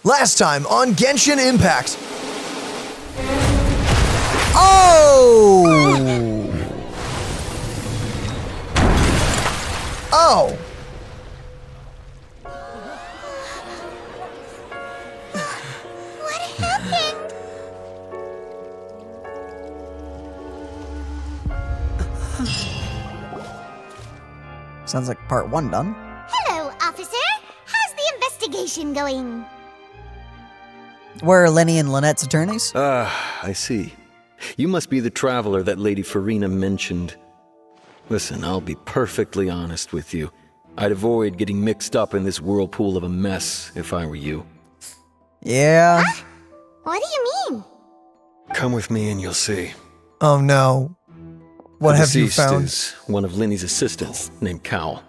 Last time on Genshin Impact. Oh! Oh! What happened? Sounds like part 1 done. Hello, officer. How's the investigation going? Where are Lyney and Lynette's attorneys? I see. You must be the traveler that Lady Freminet mentioned. Listen, I'll be perfectly honest with you. I'd avoid getting mixed up in this whirlpool of a mess if I were you. Yeah. Huh? What do you mean? Come with me and you'll see. Oh no. What The have you deceased found? is one of Lyney's assistants named Cal.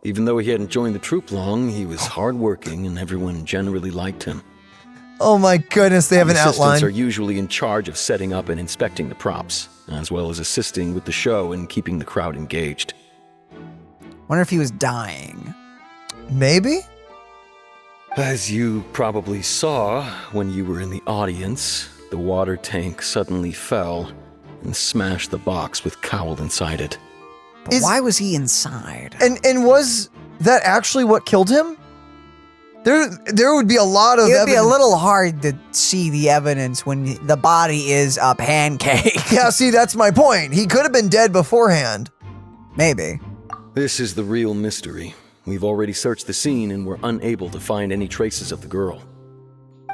Even though he hadn't joined the troop long, he was hardworking and everyone generally liked him. Oh my goodness, they have an Assistants outline. are usually in charge of setting up and inspecting the props, as well as assisting with the show and keeping the crowd engaged. Wonder if he was dying. Maybe? As you probably saw when you were in the audience, the water tank suddenly fell and smashed the box with Cowl inside it. But why was he inside? And was that actually what killed him? There would be a lot of It would evidence. be a little hard to see the evidence when the body is a pancake. Yeah, see, that's my point. He could have been dead beforehand. Maybe. This is the real mystery. We've already searched the scene and were unable to find any traces of the girl.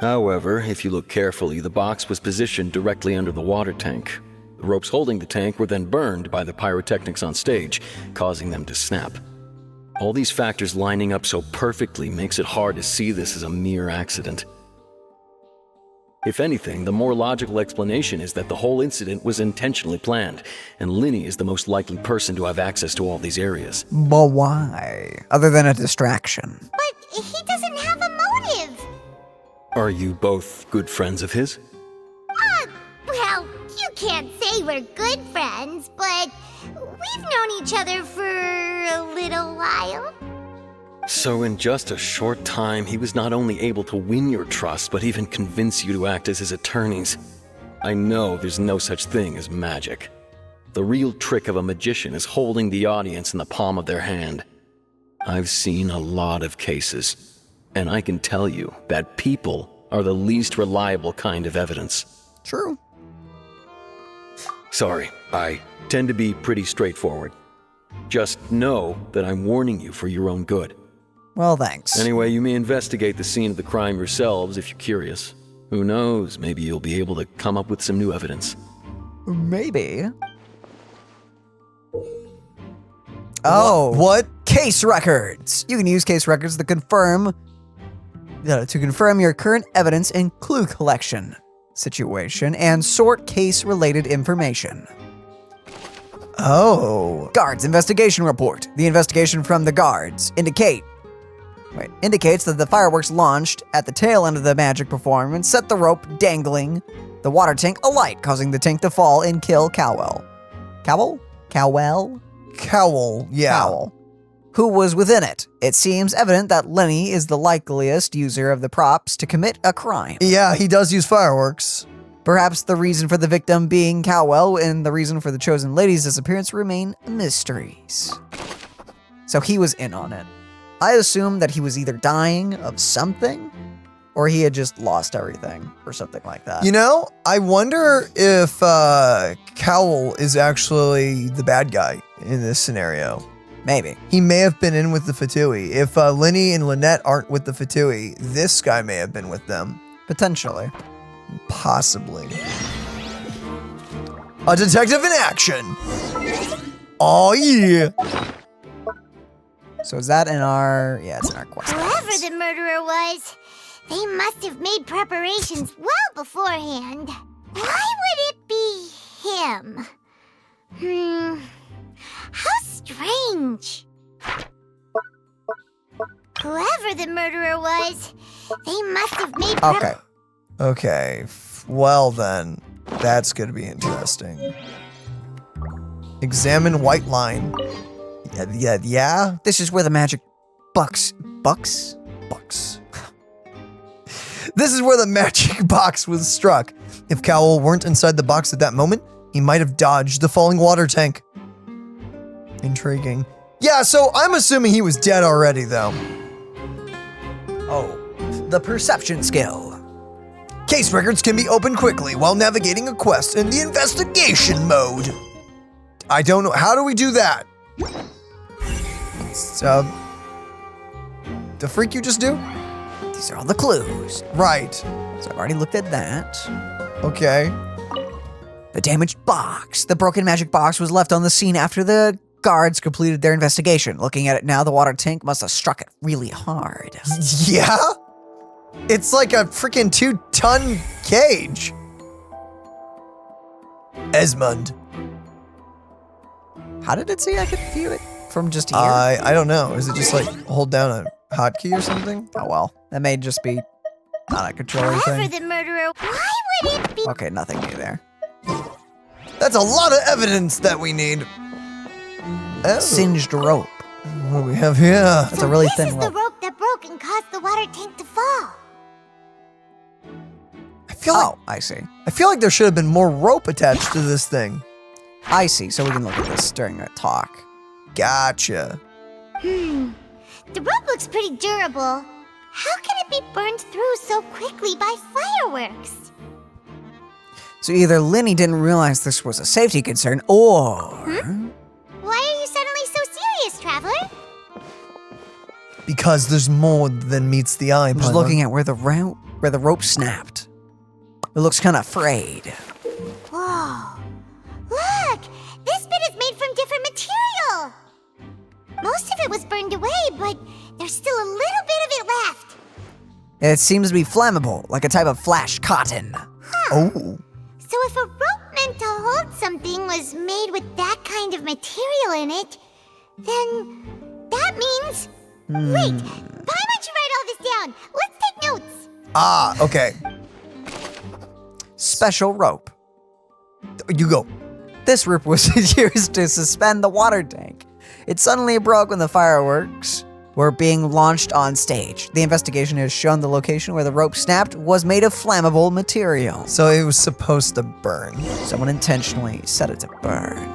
However, if you look carefully, the box was positioned directly under the water tank. The ropes holding the tank were then burned by the pyrotechnics on stage, causing them to snap. All these factors lining up so perfectly makes it hard to see this as a mere accident. If anything, the more logical explanation is that the whole incident was intentionally planned, and Lyney is the most likely person to have access to all these areas. But why? Other than a distraction. But he doesn't have a motive. Are you both good friends of his? Well, you can't say we're good friends, but we've known each other for a little while. So in just a short time, he was not only able to win your trust, but even convince you to act as his attorneys. I know there's no such thing as magic. The real trick of a magician is holding the audience in the palm of their hand. I've seen a lot of cases, and I can tell you that people are the least reliable kind of evidence. True. Sorry, I tend to be pretty straightforward. Just know that I'm warning you for your own good. Well, thanks. Anyway, you may investigate the scene of the crime yourselves if you're curious. Who knows, maybe you'll be able to come up with some new evidence. Maybe. Oh. What? Case records. You can use case records to confirm your current evidence and clue collection situation and sort case-related information. Oh. Guards investigation report. The investigation from the guards indicates that the fireworks launched at the tail end of the magic performance set the rope dangling the water tank alight, causing the tank to fall and kill Cowell. Cowell? Cowl, yeah. Cowell, who was within it. It seems evident that Lyney is the likeliest user of the props to commit a crime. Yeah, he does use fireworks. Perhaps the reason for the victim being Cowell and the reason for the chosen lady's disappearance remain mysteries. So he was in on it. I assume that he was either dying of something or he had just lost everything or something like that. You know, I wonder if Cowl is actually the bad guy in this scenario. Maybe. He may have been in with the Fatui. If Lyney and Lynette aren't with the Fatui, this guy may have been with them. Potentially. Possibly. A detective in action. Oh yeah. So is that in our... Yeah, it's in our quest. Whoever the murderer was, they must have made preparations well beforehand. Why would it be him? How strange. Whoever the murderer was, they must have made Okay. Well then, that's gonna be interesting. Examine white line. Yeah. This is where the magic bucks. This is where the magic box was struck. If Cowell weren't inside the box at that moment, he might have dodged the falling water tank. Intriguing. Yeah, so I'm assuming he was dead already, though. Oh, the perception skill. Case records can be opened quickly while navigating a quest in the investigation mode. I don't know. How do we do that? The freak you just do? These are all the clues. Right. So I've already looked at that. Okay. The damaged box. The broken magic box was left on the scene after the guards completed their investigation. Looking at it now, the water tank must have struck it really hard. Yeah? It's like a freaking 2-ton cage. Esmond. How did it say I could view it from just here? I don't know. Is it just like hold down a hotkey or something? Oh well, that may just be not a controller However, thing. the murderer, why would it be? Okay, nothing new there. That's a lot of evidence that we need. Oh. Singed rope. What do we have here? That's a really this thin is rope. the rope that broke and caused the water tank to fall. I feel like there should have been more rope attached to this thing. I see. So we can look at this during a talk. Gotcha. The rope looks pretty durable. How can it be burned through so quickly by fireworks? So either Lyney didn't realize this was a safety concern, or Why are you suddenly so serious, Traveler? Because there's more than meets the eye. I'm just looking at where the rope snapped. It looks kind of frayed. Whoa. Look! This bit is made from different material! Most of it was burned away, but there's still a little bit of it left. It seems to be flammable, like a type of flash cotton. Oh. So if a rope meant to hold something was made with that kind of material in it, then that means... Wait, why don't you write all this down? Let's take notes. Ah, okay. Special rope. You go. This rope was used to suspend the water tank. It suddenly broke when the fireworks were being launched on stage. The investigation has shown the location where the rope snapped was made of flammable material. So it was supposed to burn. Someone intentionally set it to burn.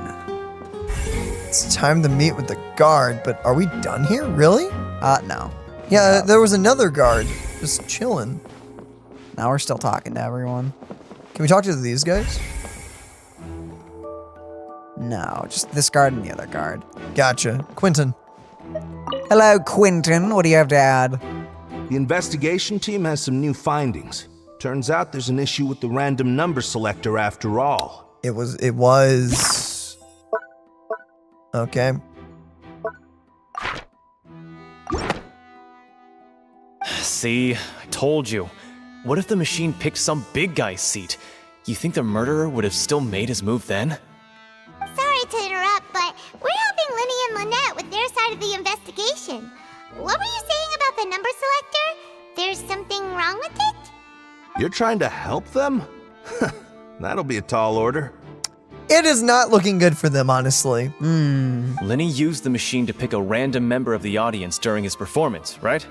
It's time to meet with the guard, but are we done here? Really? No. Yeah, there was another guard just chilling. Now we're still talking to everyone. Can we talk to these guys? No, just this guard and the other guard. Gotcha. Quentin. Hello, Quentin. What do you have to add? The investigation team has some new findings. Turns out there's an issue with the random number selector after all. It was... Okay. See, I told you. What if the machine picked some big guy's seat? You think the murderer would have still made his move then? Sorry to interrupt, but we're helping Lyney and Lynette with their side of the investigation. What were you saying about the number selector? There's something wrong with it? You're trying to help them? That'll be a tall order. It is not looking good for them, honestly. Lyney used the machine to pick a random member of the audience during his performance, right?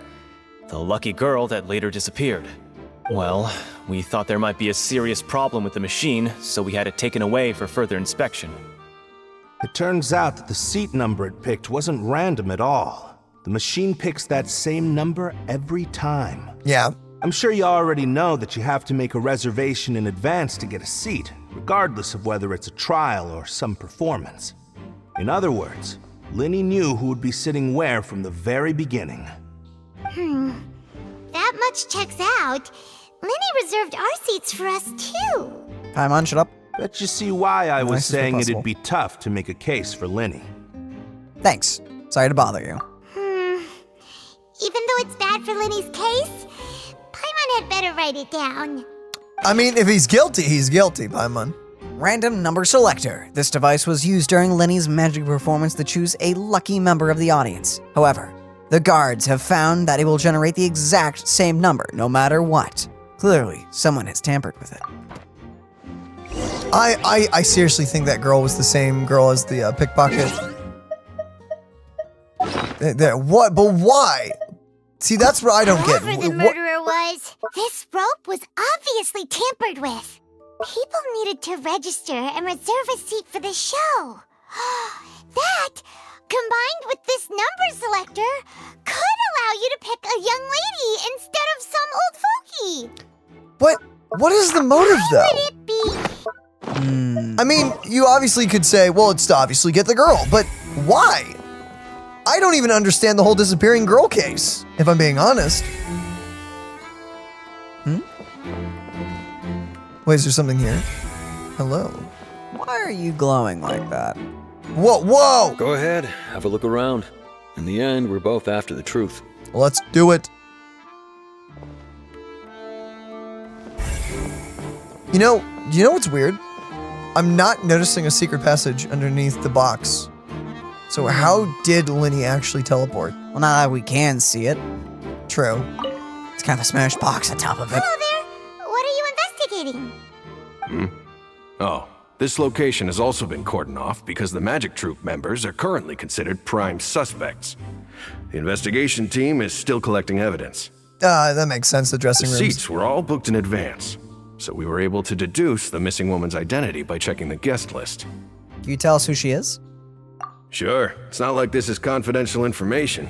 The lucky girl that later disappeared. Well, we thought there might be a serious problem with the machine, so we had it taken away for further inspection. It turns out that the seat number it picked wasn't random at all. The machine picks that same number every time. Yeah. I'm sure you already know that you have to make a reservation in advance to get a seat, regardless of whether it's a trial or some performance. In other words, Lyney knew who would be sitting where from the very beginning. That much checks out. Lyney reserved our seats for us, too. Paimon, shut up. Bet you see why I was Nicest way saying possible. it'd be tough to make a case for Lyney. Thanks. Sorry to bother you. Even though it's bad for Lyney's case, Paimon had better write it down. I mean, if he's guilty, Paimon. Random number selector. This device was used during Lyney's magic performance to choose a lucky member of the audience. However, the guards have found that it will generate the exact same number, no matter what. Clearly, someone has tampered with it. I seriously think that girl was the same girl as the pickpocket. What? But why? See, that's what I don't get. Whoever the murderer was, this rope was obviously tampered with. People needed to register and reserve a seat for the show. That, combined with this number selector, could allow you to pick a young lady instead of some old fogey. What is the motive, though? Would it be? I mean, you obviously could say, well, it's to obviously get the girl, but why? I don't even understand the whole disappearing girl case, if I'm being honest. Wait, is there something here? Hello. Why are you glowing like that? Whoa! Go ahead, have a look around. In the end, we're both after the truth. Let's do it. You know what's weird? I'm not noticing a secret passage underneath the box. So how did Lyney actually teleport? Well, now that we can see it, True. it's kind of a smashed box on top of it. Hello there. What are you investigating? Oh, this location has also been cordoned off because the Magic Troupe members are currently considered prime suspects. The investigation team is still collecting evidence. That makes sense, the The dressing rooms. seats were all booked in advance, so we were able to deduce the missing woman's identity by checking the guest list. Can you tell us who she is? Sure, it's not like this is confidential information.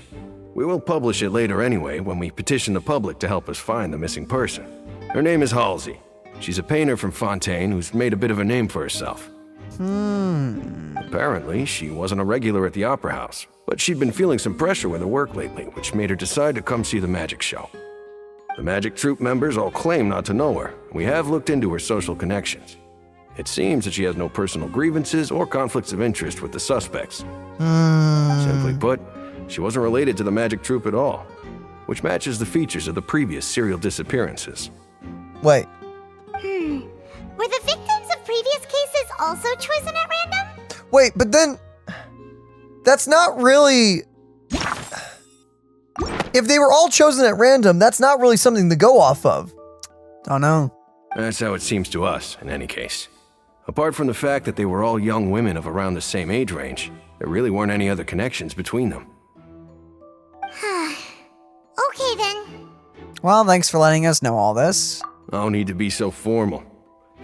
We will publish it later anyway when we petition the public to help us find the missing person. Her name is Halsey. She's a painter from Fontaine who's made a bit of a name for herself. Apparently, she wasn't a regular at the Opera House, but she'd been feeling some pressure with her work lately, which made her decide to come see the magic show. The Magic Troupe members all claim not to know her, and we have looked into her social connections. It seems that she has no personal grievances or conflicts of interest with the suspects. Simply put, she wasn't related to the Magic Troupe at all, which matches the features of the previous serial disappearances. Wait, Were the victims of previous cases also chosen at random? wait, but then that's not really. If they were all chosen at random, that's not really something to go off of. Don't know. That's how it seems to us, in any case. Apart from the fact that they were all young women of around the same age range, there really weren't any other connections between them. Okay then. Well, thanks for letting us know all this. No need to be so formal.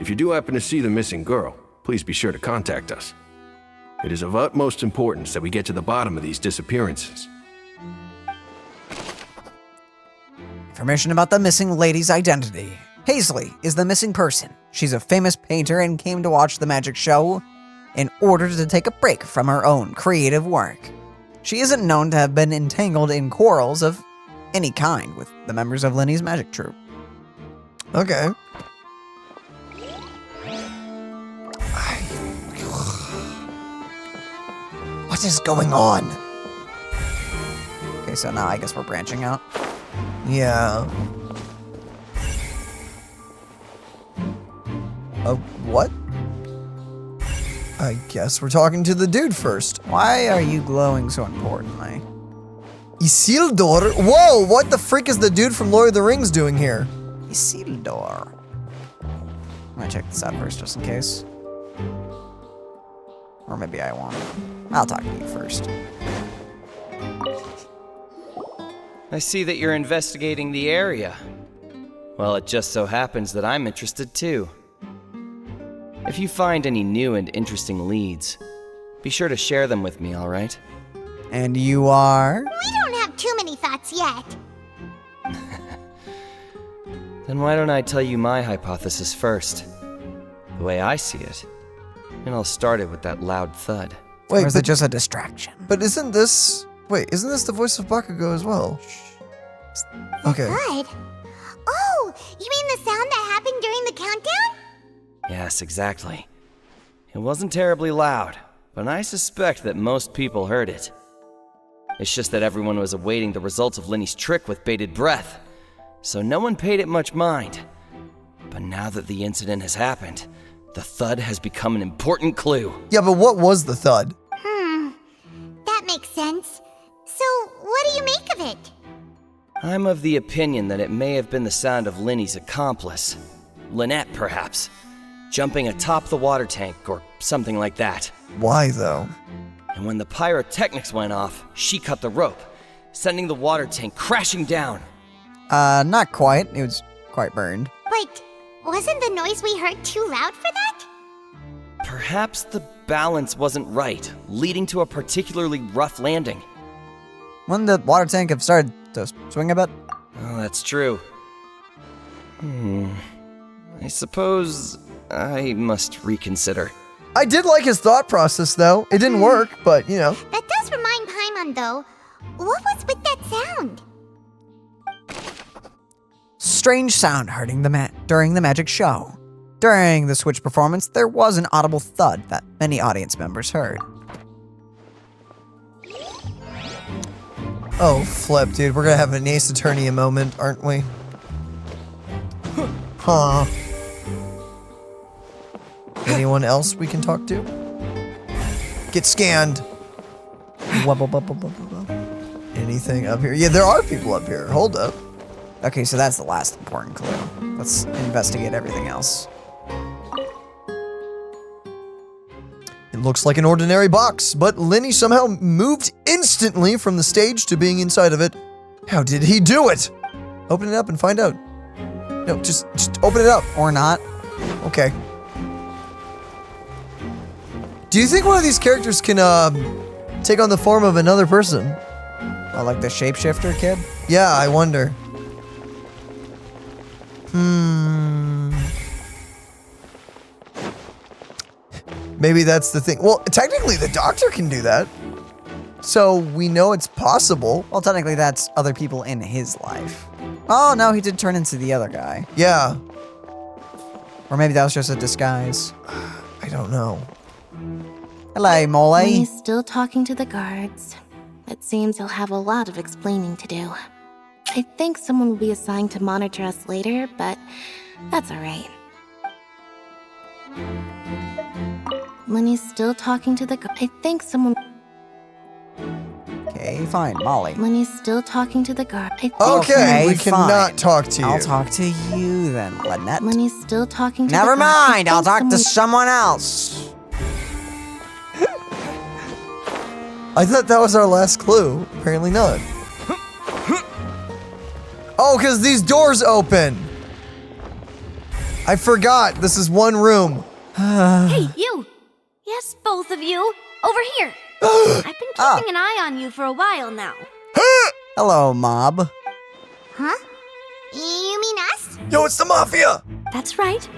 If you do happen to see the missing girl, please be sure to contact us. It is of utmost importance that we get to the bottom of these disappearances. Information about the missing lady's identity. Hazley is the missing person. She's a famous painter and came to watch the magic show in order to take a break from her own creative work. She isn't known to have been entangled in quarrels of any kind with the members of Lyney's magic troupe. Okay. What is going on? Okay, so now I guess we're branching out. Yeah. What? I guess we're talking to the dude first. Why are you glowing so importantly? Isildur? Whoa, what the freak is the dude from Lord of the Rings doing here? Isildur. I'm gonna check this out first just in case. Or maybe I won't. I'll talk to you first. I see that you're investigating the area. Well, it just so happens that I'm interested too. If you find any new and interesting leads, be sure to share them with me, all right? And you are? We don't have too many thoughts yet. Then why don't I tell you my hypothesis first? The way I see it. And I'll start it with that loud thud. Wait, Or is it just a distraction? but isn't this the voice of Bakugo as well? Okay. Good. Oh, you mean the sound that happened during the countdown? Yes, exactly. It wasn't terribly loud, but I suspect that most people heard it. It's just that everyone was awaiting the results of Lyney's trick with bated breath, so no one paid it much mind. But now that the incident has happened, the thud has become an important clue. Yeah, but what was the thud? That makes sense. So, what do you make of it? I'm of the opinion that it may have been the sound of Lyney's accomplice, Lynette perhaps, jumping atop the water tank or something like that. Why though? And when the pyrotechnics went off, she cut the rope, sending the water tank crashing down. Not quite. It was quite burned. But wasn't the noise we heard too loud for that? Perhaps the balance wasn't right, leading to a particularly rough landing. Wouldn't the water tank have started to swing a bit? Oh, that's true. I suppose I must reconsider. I did like his thought process, though. It didn't work, but, you know. That does remind Paimon, though. What was with that sound? Strange sound hurting during the magic show. During the Switch performance, there was an audible thud that many audience members heard. Oh, flip, dude. We're gonna have an Ace Attorney moment, aren't we? Huh. Anyone else we can talk to? Get scanned. Anything up here? Yeah, there are people up here. Hold up. Okay, so that's the last important clue. Let's investigate everything else. It looks like an ordinary box, but Lyney somehow moved instantly from the stage to being inside of it. How did he do it? Open it up and find out. No, just open it up. Or not. Okay. Do you think one of these characters can take on the form of another person? Oh, like the shapeshifter kid? Yeah, I wonder. Maybe that's the thing. Well, technically the doctor can do that. So we know it's possible. Well, technically that's other people in his life. Oh, no, he did turn into the other guy. Yeah. Or maybe that was just a disguise. I don't know. Hello, Mole. He's still talking to the guards. It seems he'll have a lot of explaining to do. I think someone will be assigned to monitor us later, but that's alright. Lyney's still talking to the guards. I think someone... Okay, fine, Molly. Lyney's still talking to the guard. Okay, we fine. cannot talk to you. I'll talk to you then, Lynette. Lyney's still talking to Never the guard. mind, I'll talk to someone else. I thought that was our last clue. Apparently not. Oh, because these doors open. I forgot. This is one room. Hey, you! Yes, both of you. Over here. I've been keeping an eye on you for a while now. Hello, mob. Huh? You mean us? Yo, it's the Mafia! That's right.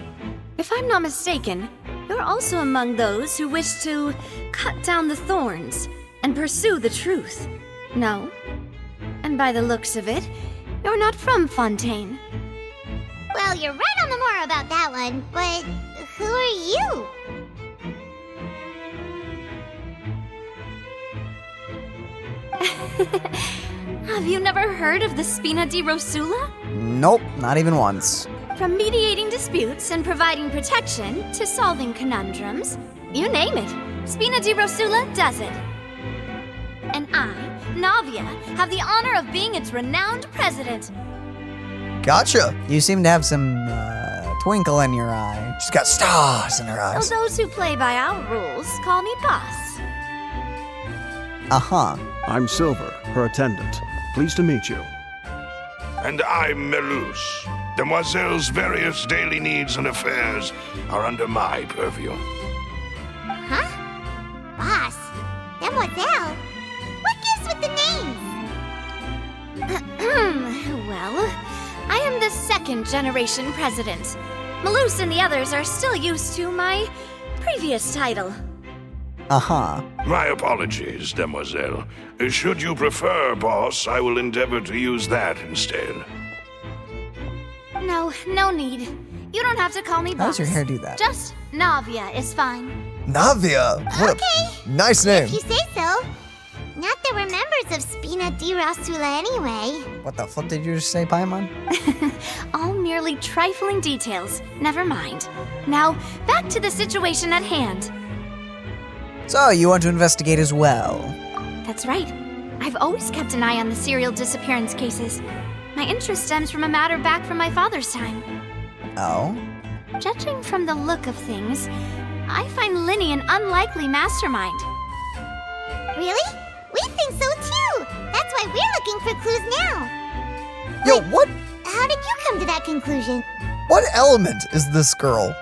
If I'm not mistaken, you're also among those who wish to cut down the thorns and pursue the truth. No? And by the looks of it, you're not from Fontaine. Well, you're right on the more about that one, but who are you? Have you never heard of the Spina di Rosula? Nope, not even once. From mediating disputes and providing protection to solving conundrums, you name it, Spina di Rosula does it. And I, Navia, have the honor of being its renowned president. Gotcha. You seem to have some twinkle in your eye. She's got stars in her Though eyes. those who play by our rules call me boss. Uh-huh. I'm Silver, her attendant. Pleased to meet you. And I'm Melus. Demoiselle's various daily needs and affairs are under my purview. Huh? Boss? Demoiselle? What gives with the names? Well, I am the second generation president. Malus and the others are still used to my previous title. Uh-huh. My apologies, Demoiselle. Should you prefer, boss, I will endeavor to use that instead. No need. You don't have to call me boss. How does your hair do that? Just Navia is fine. Navia. What a nice name. If you say so. Not that we're members of Spina di Rosula anyway. What the flip did you just say, Paimon? All merely trifling details. Never mind. Now, back to the situation at hand. So, you want to investigate as well? That's right. I've always kept an eye on the serial disappearance cases. My interest stems from a matter back from my father's time. Oh? Judging from the look of things, I find Lyney an unlikely mastermind. Really? We think so too! That's why we're looking for clues now! Yo, what How did you come to that conclusion? element is this girl?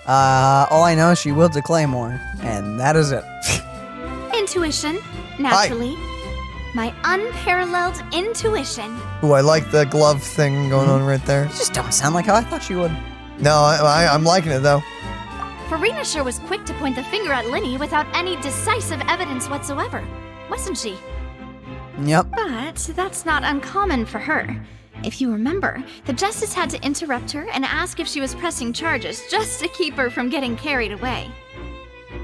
All I know is she wields a claymore, and that is it. Intuition, naturally. My unparalleled intuition. Ooh, I like the glove thing going on right there. You just don't sound like how I thought she would. No, I'm liking it though. Farina sure was quick to point the finger at Lyney without any decisive evidence whatsoever, wasn't she? Yep. But that's not uncommon for her. If you remember, the Justice had to interrupt her and ask if she was pressing charges just to keep her from getting carried away.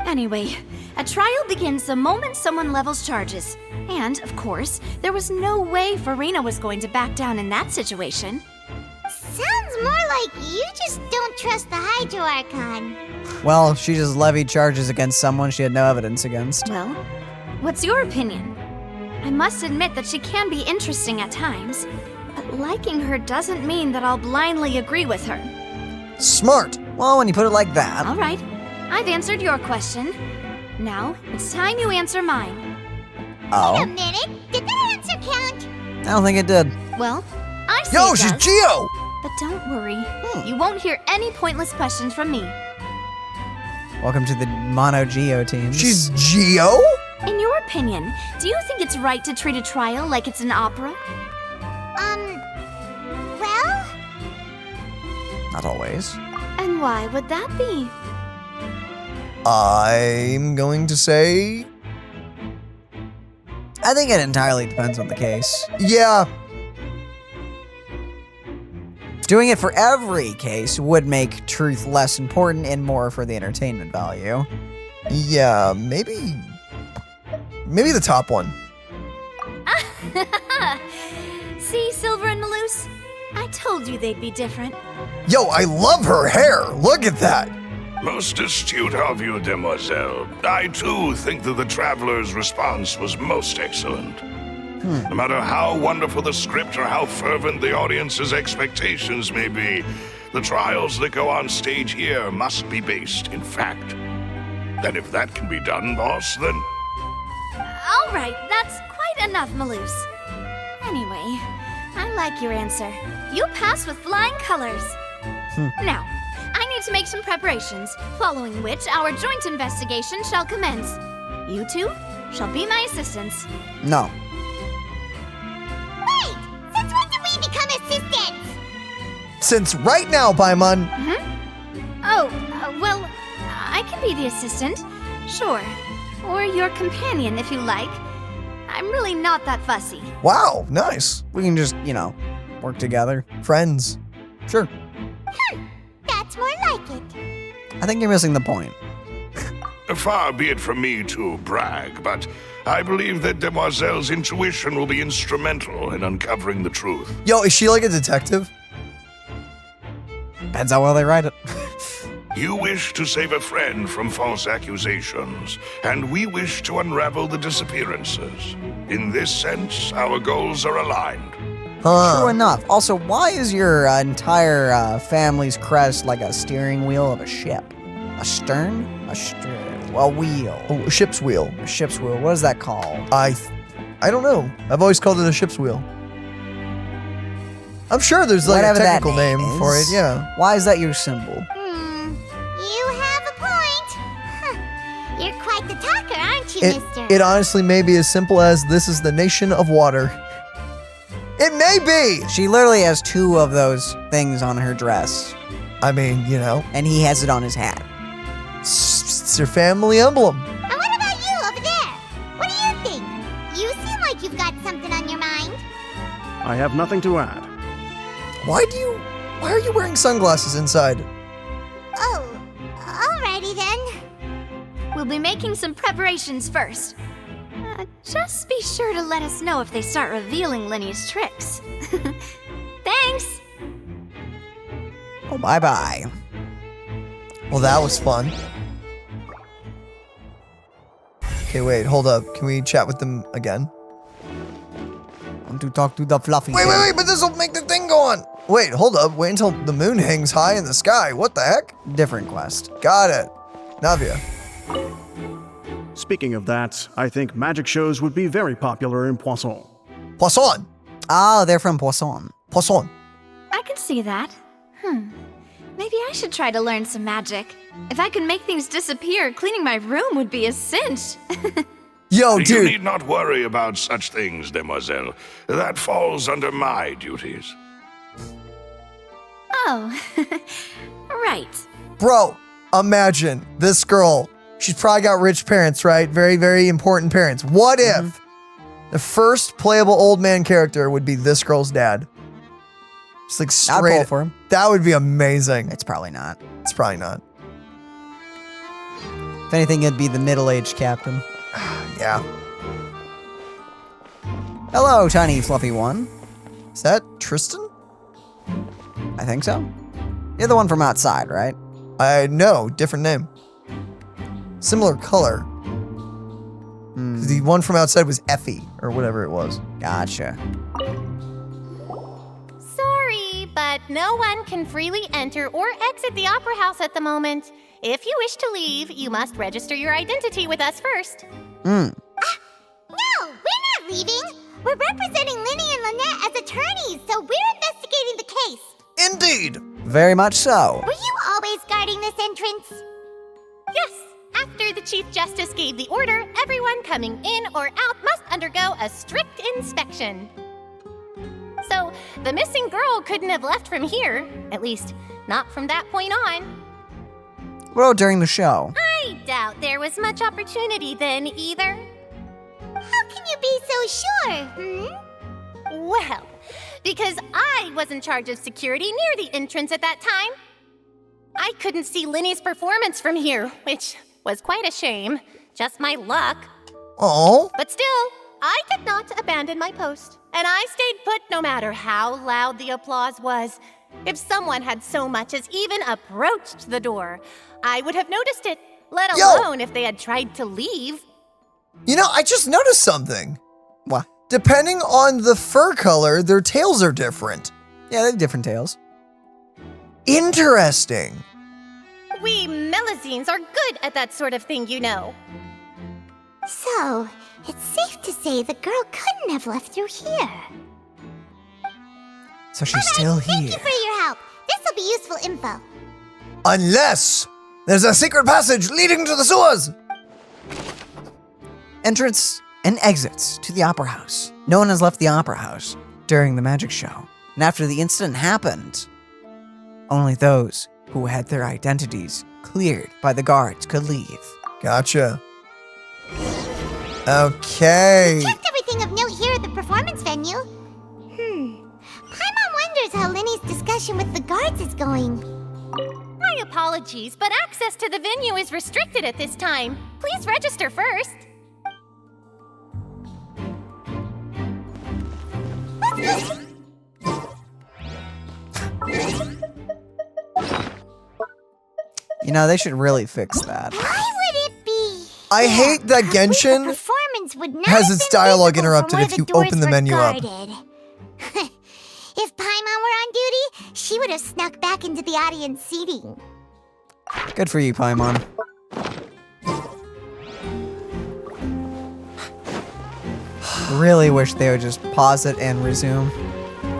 Anyway, a trial begins the moment someone levels charges. And, of course, there was no way Farina was going to back down in that situation. Sounds more like you just don't trust the Hydro Archon. Well, she just levied charges against someone she had no evidence against. Well, what's your opinion? I must admit that she can be interesting at times, but liking her doesn't mean that I'll blindly agree with her. Smart. Well, when you put it like that. All right, I've answered your question. Now, it's time you answer mine. Wait a Oh. minute, did that answer count? I don't think it did. Well, I say Yo, it she's does, Geo. but don't worry. You won't hear any pointless questions from me. Welcome to the Mono Geo team. She's Geo? In your opinion, do you think it's right to treat a trial like it's an opera? Well, Not always. And why would that be? I'm going to say, I think it entirely depends on the case. yeah. Doing it for every case would make truth less important and more for the entertainment value. Yeah, maybe the top one. See, Silver and Maloose? I told you they'd be different. Yo, I love her hair. Look at that. Most astute of you, demoiselle. I too think that the traveler's response was most excellent. No matter how wonderful the script or how fervent the audience's expectations may be, the trials that go on stage here must be based in fact. And if that can be done, boss, then All right, that's quite enough, Maloose. Anyway, I like your answer. You pass with flying colors. Now, I need to make some preparations, following which our joint investigation shall commence. You two shall be my assistants. No. wait! Since when did we become assistants? Since right now, Paimon. Oh, well, I can be the assistant, sure. Or your companion, if you like. I'm really not that fussy. Wow, nice. We can just, work together. Friends. Sure. That's more like it. I think you're missing the point. far be it from me to brag, but I believe that Demoiselle's intuition will be instrumental in uncovering the truth. Yo, is she like a detective? Depends how well they write it. You wish to save a friend from false accusations, and we wish to unravel the disappearances. In this sense, our goals are aligned. True enough. Also, why is your entire family's crest like a steering wheel of a ship? A stern? A wheel. Oh, a ship's wheel. A ship's wheel. What is that called? I don't know. I've always called it a ship's wheel. I'm sure there's like Whatever a technical that name for it, is. yeah. Why is that your symbol? You have a point. Huh. You're quite the talker, aren't you, mister? It honestly may be as simple as this is the nation of water. It may be! She literally has two of those things on her dress. I mean, you know. And he has it on his hat. It's your family emblem. And what about you over there? What do you think? You seem like you've got something on your mind. I have nothing to add. Why are you wearing sunglasses inside? Oh, alrighty then. We'll be making some preparations first. Just be sure to let us know if they start revealing Lyney's tricks. Thanks! Oh, bye-bye. Well, that was fun. Okay, wait, hold up. Can we chat with them again? I want to talk to the fluffy Wait, but this'll make the thing go on. Wait, hold up. Wait until the moon hangs high in the sky. What the heck? Different quest. Got it. Navia. Speaking of that, I think magic shows would be very popular in Poisson. Poisson. Oh, they're from Poisson. Poisson. I can see that. Maybe I should try to learn some magic. If I could make things disappear, cleaning my room would be a cinch. Yo, You dude. need not worry about such things, demoiselle. That falls under my duties. Oh, right. Bro, imagine this girl. She's probably got rich parents, right? Very, very important parents. What if the first playable old man character would be this girl's dad? Just like I'd straight. pull for him. That would be amazing. It's probably not. It's probably not. If anything, it'd be the middle-aged captain. Yeah. Hello, tiny fluffy one. Is that Tristan? I think so. You're the one from outside, right? No, different name. Similar color. The one from outside was Effie, or whatever it was. Gotcha. Sorry, but no one can freely enter or exit the Opera House at the moment. If you wish to leave, you must register your identity with us first. No, we're not leaving. We're representing Lyney and Lynette as attorneys, so we're investigating the case. Indeed. Very much so. Were you always guarding this entrance? Yes, after the Chief Justice gave the order, everyone coming in or out must undergo a strict inspection. So, the missing girl couldn't have left from here, at least not from that point on. What about during the show? I doubt there was much opportunity then either. How can you be so sure, Well, because I was in charge of security near the entrance at that time. I couldn't see Lyney's performance from here, which was quite a shame. Just my luck. Oh. But still, I did not abandon my post, and I stayed put no matter how loud the applause was. If someone had so much as even approached the door, I would have noticed it, let alone if they had tried to leave. You know, I just noticed something. What? Depending on the fur color, their tails are different. Yeah, they have different tails. Interesting. We Melazines are good at that sort of thing, you know. So, it's safe to say the girl couldn't have left through here. So she's still Thank here. you for your help. This will be useful info. Unless there's a secret passage leading to the sewers. Entrance and exits to the Opera House. No one has left the Opera House during the magic show. And after the incident happened, only those who had their identities cleared by the guards could leave. Gotcha. Okay. Checked everything of note here at the performance venue. Paimon wonders how Lyney's discussion with the guards is going. My apologies, but access to the venue is restricted at this time. Please register first. You know, they should really fix that. Why would it be? I hate that The Genshin performance would not has have its been dialogue visible interrupted from where if the you doors open the were menu up. guarded. If Paimon were on duty, she would have snuck back into the audience seating. Good for you, Paimon. Really wish they would just pause it and resume.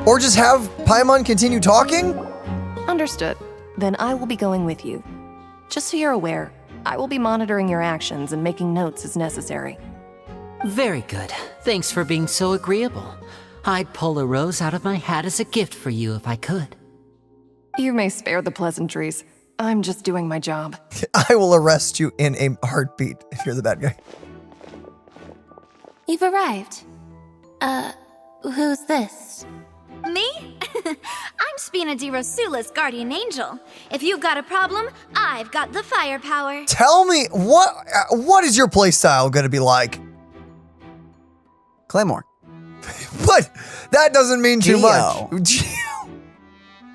Or just have Paimon continue talking? Understood. Then I will be going with you. Just so you're aware, I will be monitoring your actions and making notes as necessary. Very good. Thanks for being so agreeable. I'd pull a rose out of my hat as a gift for you if I could. You may spare the pleasantries. I'm just doing my job. I will arrest you in a heartbeat if you're the bad guy. You've arrived. Who's this? Me? I'm Spina di Rosula's guardian angel. If you've got a problem, I've got the firepower. Tell me, what is your playstyle going to be like? Claymore. But that doesn't mean too Geo. much.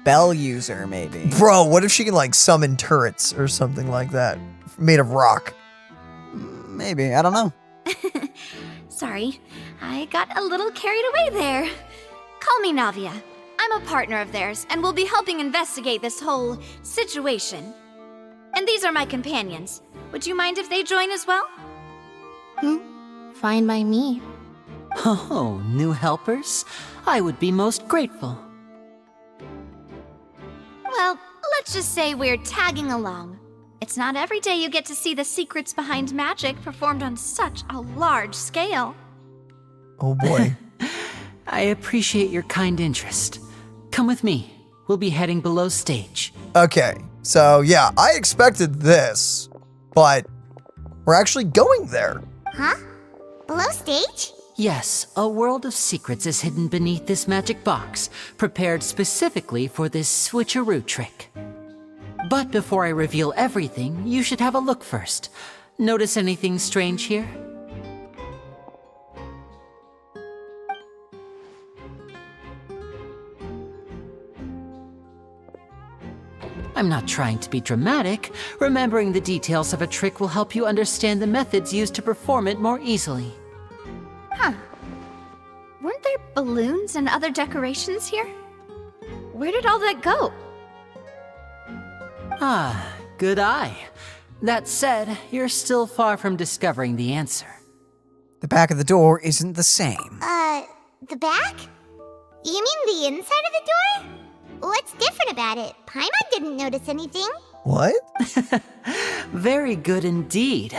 Bell user, maybe. Bro, what if she can like summon turrets or something like that? Made of rock. Maybe, I don't know. Sorry, I got a little carried away there. Call me Navia. I'm a partner of theirs, and will be helping investigate this whole situation. And these are my companions. Would you mind if they join as well? Fine by me. Oh, new helpers? I would be most grateful. Well, let's just say we're tagging along. It's not every day you get to see the secrets behind magic performed on such a large scale. Oh boy. I appreciate your kind interest. Come with me. We'll be heading below stage. Okay, so yeah, I expected this, but we're actually going there. Huh? Below stage? Yes, a world of secrets is hidden beneath this magic box, prepared specifically for this switcheroo trick. But before I reveal everything, you should have a look first. Notice anything strange here? I'm not trying to be dramatic. Remembering the details of a trick will help you understand the methods used to perform it more easily. Huh. Weren't there balloons and other decorations here? Where did all that go? Ah, good eye. That said, you're still far from discovering the answer. The back of the door isn't the same. The back? You mean the inside of the door? What's different about it? Paimon didn't notice anything. What? Very good indeed.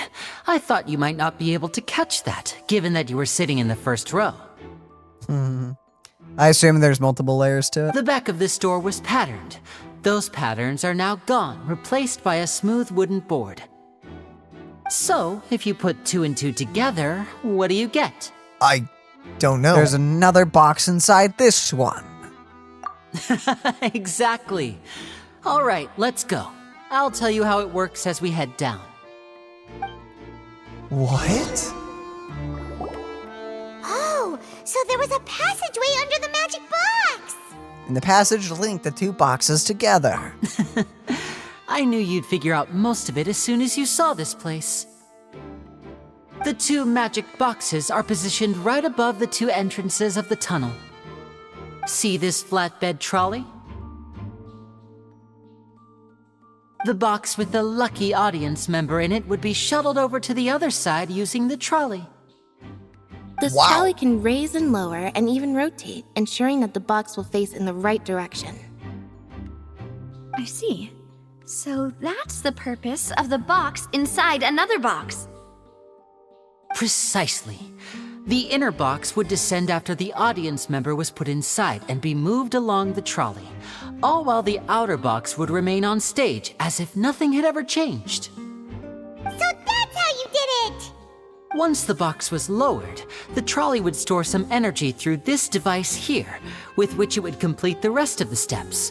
I thought you might not be able to catch that, given that you were sitting in the first row. I assume there's multiple layers to it. The back of this door was patterned. Those patterns are now gone, replaced by a smooth wooden board. So, if you put 2 and 2 together, what do you get? I don't know. There's another box inside this one. Exactly. All right, let's go. I'll tell you how it works as we head down. What? Oh, so there was a passageway under the magic box! And the passage linked the 2 boxes together. I knew you'd figure out most of it as soon as you saw this place. The 2 magic boxes are positioned right above the 2 entrances of the tunnel. See this flatbed trolley? The box with the lucky audience member in it would be shuttled over to the other side using the trolley. This trolley can raise and lower and even rotate, ensuring that the box will face in the right direction. I see. So that's the purpose of the box inside another box. Precisely. The inner box would descend after the audience member was put inside and be moved along the trolley, all while the outer box would remain on stage as if nothing had ever changed. So that's how you did it! Once the box was lowered, the trolley would store some energy through this device here, with which it would complete the rest of the steps.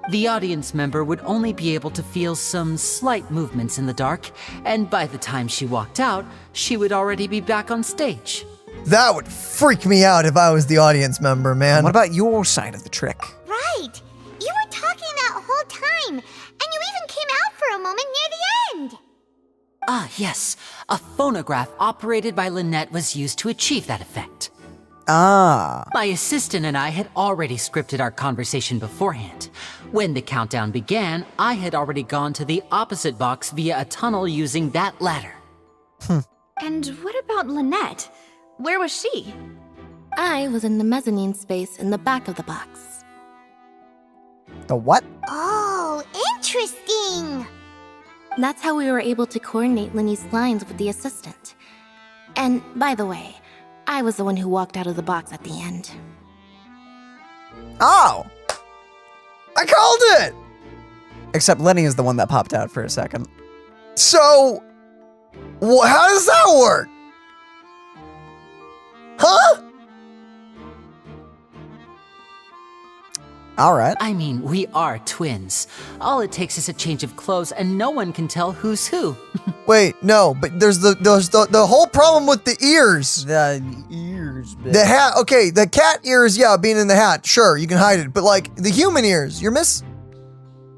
The audience member would only be able to feel some slight movements in the dark, and by the time she walked out, she would already be back on stage. That would freak me out if I was the audience member, man. What about your side of the trick? Right! You were talking that whole time, and you even came out for a moment near the end! Ah, yes. A phonograph operated by Lynette was used to achieve that effect. Ah. My assistant and I had already scripted our conversation beforehand. When the countdown began, I had already gone to the opposite box via a tunnel using that ladder. And what about Lynette? Where was she? I was in the mezzanine space in the back of the box. The what? Oh, interesting! That's how we were able to coordinate Lyney's lines with the assistant. And by the way, I was the one who walked out of the box at the end. Oh! I called it! Except Lyney is the one that popped out for a second. So, how does that work? Huh? All right. I mean, we are twins. All it takes is a change of clothes and no one can tell who's who. Wait, no, but there's the whole problem with the ears. The ears bit. The hat, okay, the cat ears, yeah, being in the hat, sure, you can hide it. But like, the human ears, you're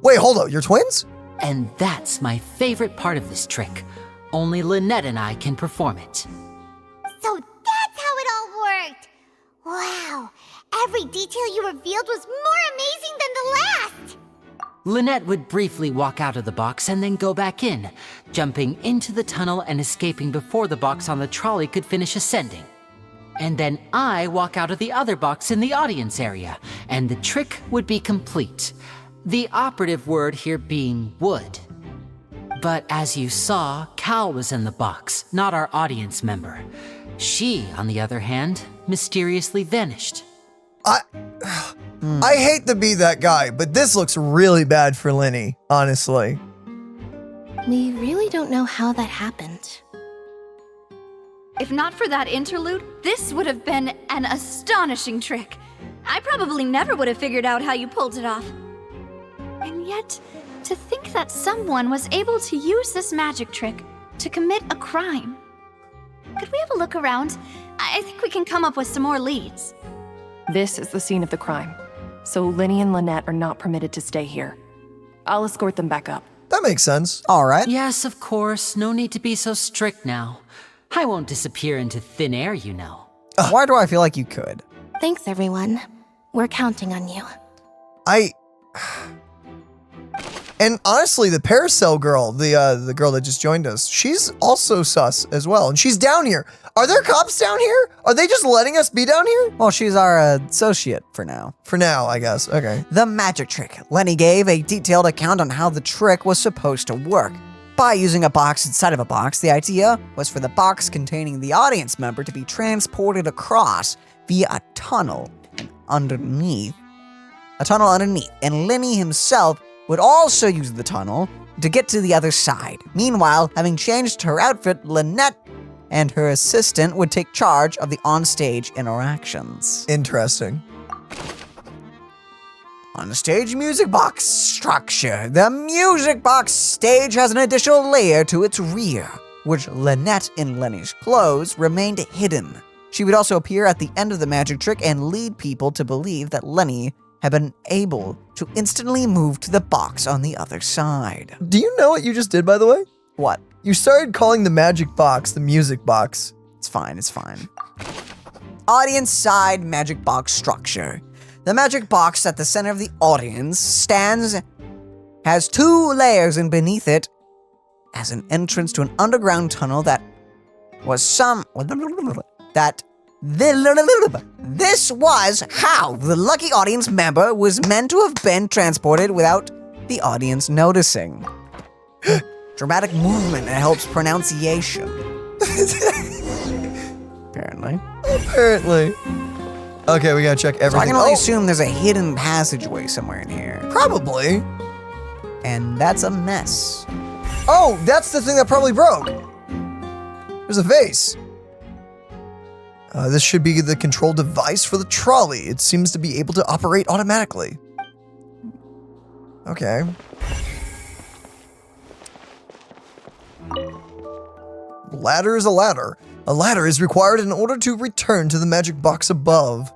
Wait, hold up, you're twins? And that's my favorite part of this trick. Only Lynette and I can perform it. So that's how it all worked! Wow, every detail you revealed was more amazing than the last! Lynette would briefly walk out of the box and then go back in, jumping into the tunnel and escaping before the box on the trolley could finish ascending. And then I walk out of the other box in the audience area, and the trick would be complete. The operative word here being would. But as you saw, Cal was in the box, not our audience member. She, on the other hand, mysteriously vanished. I hate to be that guy, but this looks really bad for Lyney, honestly. We really don't know how that happened. If not for that interlude, this would have been an astonishing trick. I probably never would have figured out how you pulled it off. And yet, to think that someone was able to use this magic trick to commit a crime. Could we have a look around? I think we can come up with some more leads. This is the scene of the crime, so Lyney and Lynette are not permitted to stay here. I'll escort them back up. That makes sense. All right. Yes, of course. No need to be so strict now. I won't disappear into thin air, you know. Why do I feel like you could? Thanks, everyone. We're counting on you. And honestly, the Paracel girl, the girl that just joined us, she's also sus as well, and she's down here. Are there cops down here? Are they just letting us be down here? Well, she's our associate for now. For now, I guess. Okay. The magic trick. Lyney gave a detailed account on how the trick was supposed to work. By using a box inside of a box, the idea was for the box containing the audience member to be transported across via a tunnel underneath. And Lyney himself would also use the tunnel to get to the other side. Meanwhile, having changed her outfit, Lynette and her assistant would take charge of the onstage interactions. Interesting. On the stage music box structure, the music box stage has an additional layer to its rear, which Lynette in Lyney's clothes remained hidden. She would also appear at the end of the magic trick and lead people to believe that Lyney had been able to instantly move to the box on the other side. Do you know what you just did, by the way? What? You started calling the magic box the music box. It's fine. Audience side magic box structure. The magic box at the center of the audience has 2 layers, and beneath it has an entrance to an underground tunnel This was how the lucky audience member was meant to have been transported without the audience noticing. Dramatic movement helps pronunciation. Apparently. Okay, we gotta check everything. So I can only assume there's a hidden passageway somewhere in here. Probably. And that's a mess. Oh, that's the thing that probably broke. There's a vase. This should be the control device for the trolley. It seems to be able to operate automatically. Okay. Ladder is a ladder. A ladder is required in order to return to the magic box above.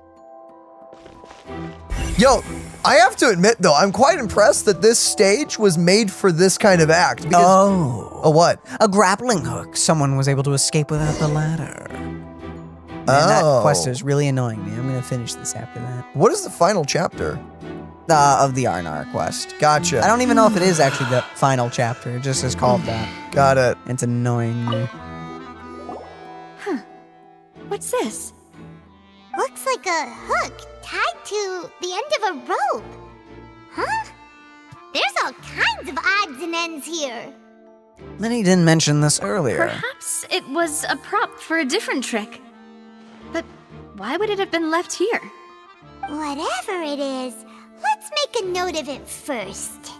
Yo, I have to admit though, I'm quite impressed that this stage was made for this kind of act. A what? A grappling hook. Someone was able to escape without the ladder. Man, that quest is really annoying me. I'm gonna finish this after that. What is the final chapter? Of the Arnar quest. Gotcha. I don't even know if it is actually the final chapter. It just is called that. Got it. It's annoying me. Huh. What's this? Looks like a hook tied to the end of a rope. Huh? There's all kinds of odds and ends here. Lyney didn't mention this earlier. Perhaps it was a prop for a different trick. But why would it have been left here? Whatever it is, let's make a note of it first.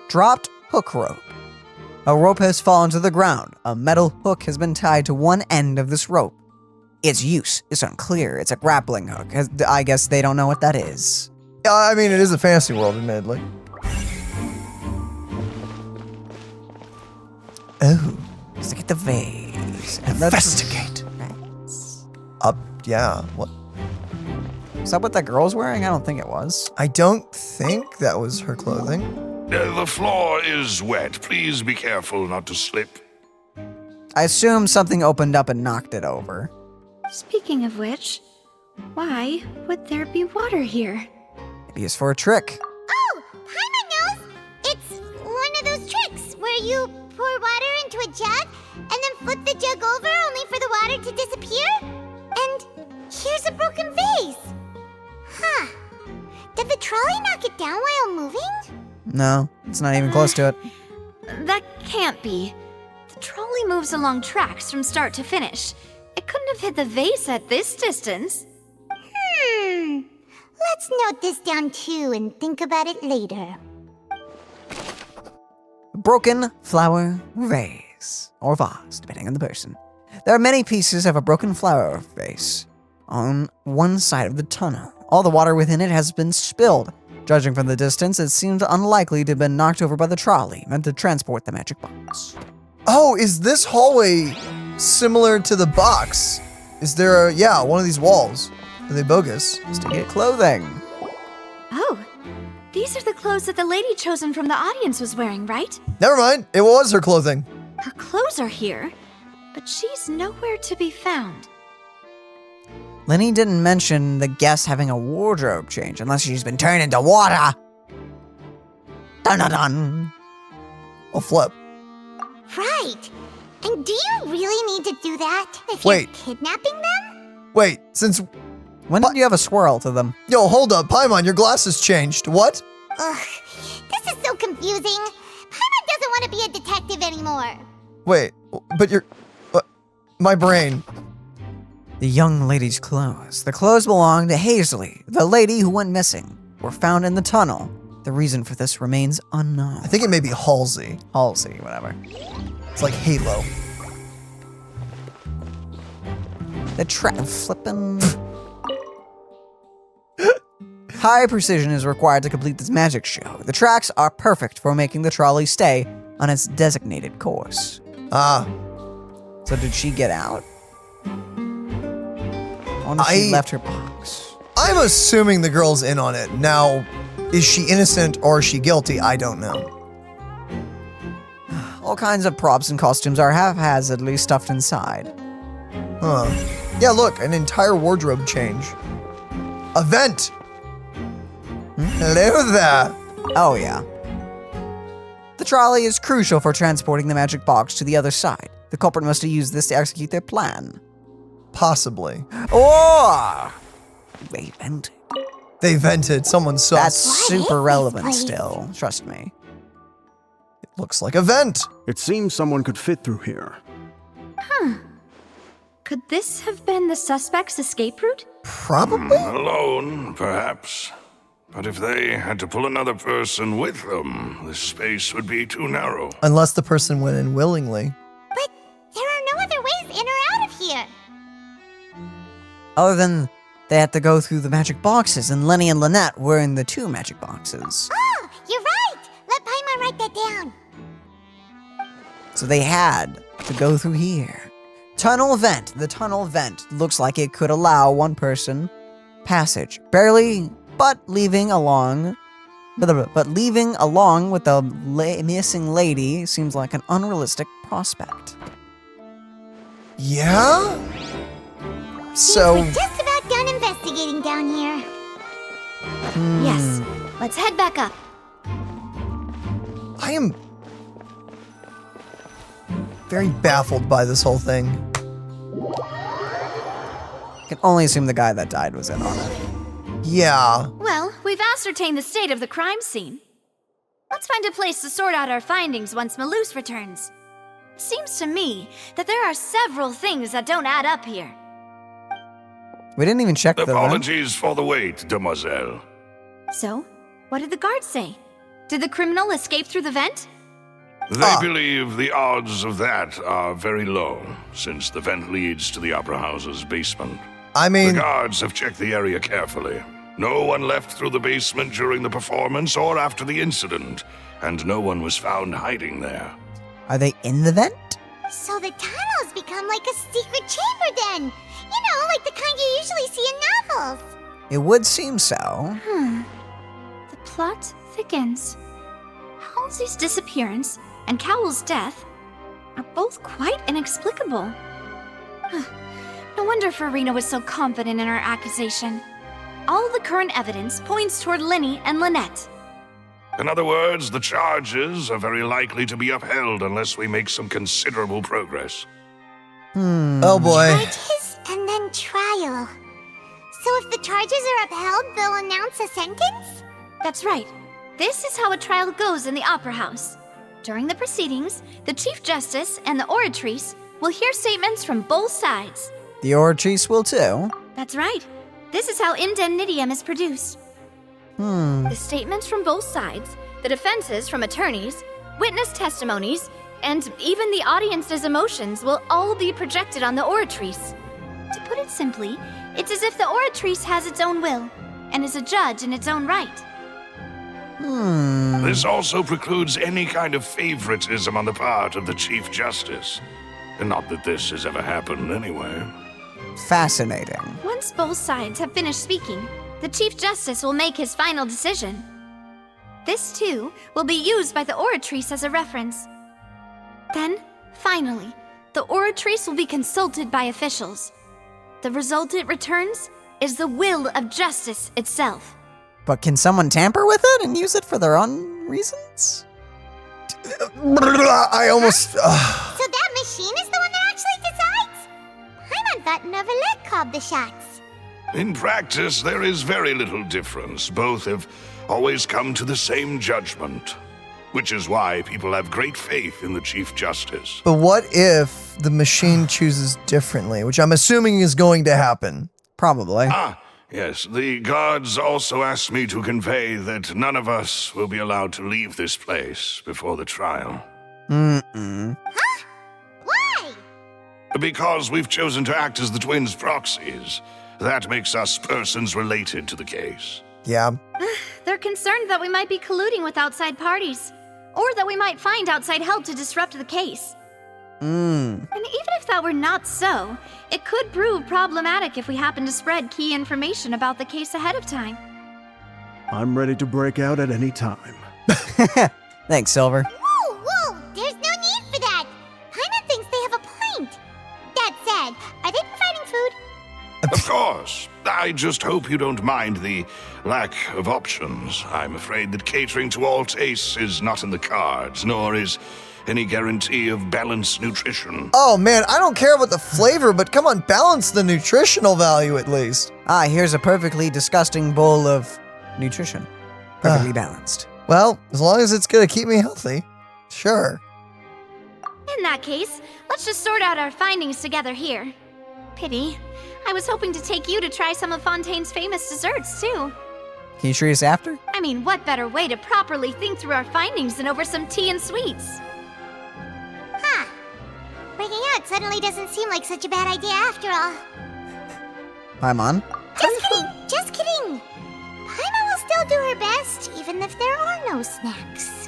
Dropped hook rope. A rope has fallen to the ground. A metal hook has been tied to one end of this rope. Its use is unclear. It's a grappling hook. I guess they don't know what that is. I mean, it is a fantasy world, admittedly. Oh. Let's look at the vase. Investigate. Yeah, what? Is that what that girl's wearing? I don't think it was. I don't think that was her clothing. The floor is wet. Please be careful not to slip. I assume something opened up and knocked it over. Speaking of which, why would there be water here? Maybe it's for a trick. Oh, Paimon knows! It's one of those tricks where you pour water into a jug and then flip the jug over only for the the water to disappear? And here's a broken vase. Huh. Did the trolley knock it down while moving? No, it's not even close to it. That can't be. The trolley moves along tracks from start to finish. It couldn't have hit the vase at this distance. Let's note this down too and think about it later. Broken flower vase, or vase, depending on the person. There are many pieces of a broken flower vase on one side of the tunnel. All the water within it has been spilled. Judging from the distance, it seemed unlikely to have been knocked over by the trolley meant to transport the magic box. Oh, is this hallway similar to the box? Is there one of these walls? Are they bogus? To get clothing. Oh, these are the clothes that the lady chosen from the audience was wearing, right? Never mind, it was her clothing. Her clothes are here, but she's nowhere to be found. Lyney didn't mention the guest having a wardrobe change unless she's been turned into water. Dun dun dun. I'll flip. Right. And do you really need to do that if Wait. you're kidnapping them? Wait, since... When did you have a swirl to them? Yo, hold up, Paimon, your glasses changed. What? Ugh, this is so confusing. Paimon doesn't want to be a detective anymore. Wait, but you're... my brain. The young lady's clothes. The clothes belong to Hazley, the lady who went missing, were found in the tunnel. The reason for this remains unknown. I think it may be Halsey. Halsey, whatever. It's like Halo. The flippin'. High precision is required to complete this magic show. The tracks are perfect for making the trolley stay on its designated course. Ah. So did she get out? Or she left her box? I'm assuming the girl's in on it. Now, is she innocent or is she guilty? I don't know. All kinds of props and costumes are haphazardly stuffed inside. Huh. Yeah, look, an entire wardrobe change. A vent! Hello there! Oh, yeah. The trolley is crucial for transporting the magic box to the other side. The culprit must have used this to execute their plan. Possibly. Or they vented. They vented. Someone saw. That's super relevant still. Trust me. It looks like a vent. It seems someone could fit through here. Huh. Could this have been the suspect's escape route? Probably. Alone, perhaps. But if they had to pull another person with them, the space would be too narrow. Unless the person went in willingly. But there are no other ways in or out of here. Other than they had to go through the magic boxes, and Lyney and Lynette were in the 2 magic boxes. Oh, you're right. Let Paimon write that down. So they had to go through here. Tunnel vent. The tunnel vent looks like it could allow one person passage. Barely, but leaving along with the missing lady seems like an unrealistic prospect. Yeah? So... We're just about done investigating down here. Yes. Let's head back up. I am very baffled by this whole thing. I can only assume the guy that died was in on it. Yeah. Well, we've ascertained the state of the crime scene. Let's find a place to sort out our findings once Malus returns. It seems to me that there are several things that don't add up here. We didn't even check the vent. Apologies for the wait, demoiselle. So, what did the guards say? Did the criminal escape through the vent? They believe the odds of that are very low, since the vent leads to the Opera House's basement. I mean... The guards have checked the area carefully. No one left through the basement during the performance or after the incident, and no one was found hiding there. Are they in the vent? So the tunnel's become like a secret chamber then. You know, like the kind you usually see in novels. It would seem so. The plot thickens. Halsey's disappearance and Cowell's death are both quite inexplicable. No wonder Farina was so confident in her accusation. All the current evidence points toward Lyney and Lynette. In other words, the charges are very likely to be upheld unless we make some considerable progress. Oh boy. Charges and then trial. So if the charges are upheld, they'll announce a sentence? That's right. This is how a trial goes in the Opera House. During the proceedings, the Chief Justice and the Oratrice will hear statements from both sides. The Oratrice will too. That's right. This is how indemnitium is produced. The statements from both sides, the defenses from attorneys, witness testimonies, and even the audience's emotions will all be projected on the Oratrice. To put it simply, it's as if the Oratrice has its own will and is a judge in its own right. This also precludes any kind of favoritism on the part of the Chief Justice. And not that this has ever happened anyway. Fascinating. Once both sides have finished speaking, the Chief Justice will make his final decision. This, too, will be used by the Oratrice as a reference. Then, finally, the Oratrice will be consulted by officials. The result it returns is the will of justice itself. But can someone tamper with it and use it for their own reasons? I almost... So that machine is the one that actually decides? Paimon thought Novelette called the shots. In practice, there is very little difference. Both have always come to the same judgment, which is why people have great faith in the Chief Justice. But what if the machine chooses differently, which I'm assuming is going to happen? Probably. Yes, the guards also asked me to convey that none of us will be allowed to leave this place before the trial. Huh? Why? Because we've chosen to act as the twins' proxies. That makes us persons related to the case. Yeah. They're concerned that we might be colluding with outside parties, or that we might find outside help to disrupt the case. And even if that were not so, it could prove problematic if we happen to spread key information about the case ahead of time. I'm ready to break out at any time. Thanks, Silver. Whoa, there's no need for that. Paimon thinks they have a point. That said, are they providing food? Of course. I just hope you don't mind the lack of options. I'm afraid that catering to all tastes is not in the cards, nor is any guarantee of balanced nutrition. Oh man, I don't care about the flavor, but come on, balance the nutritional value at least. Here's a perfectly disgusting bowl of nutrition. Perfectly balanced. Well, as long as it's gonna keep me healthy, sure. In that case, let's just sort out our findings together here. Pity. I was hoping to take you to try some of Fontaine's famous desserts, too. Can you treat us after? I mean, what better way to properly think through our findings than over some tea and sweets? Huh. Breaking out suddenly doesn't seem like such a bad idea after all. Paimon? Just kidding. Paimon will still do her best, even if there are no snacks.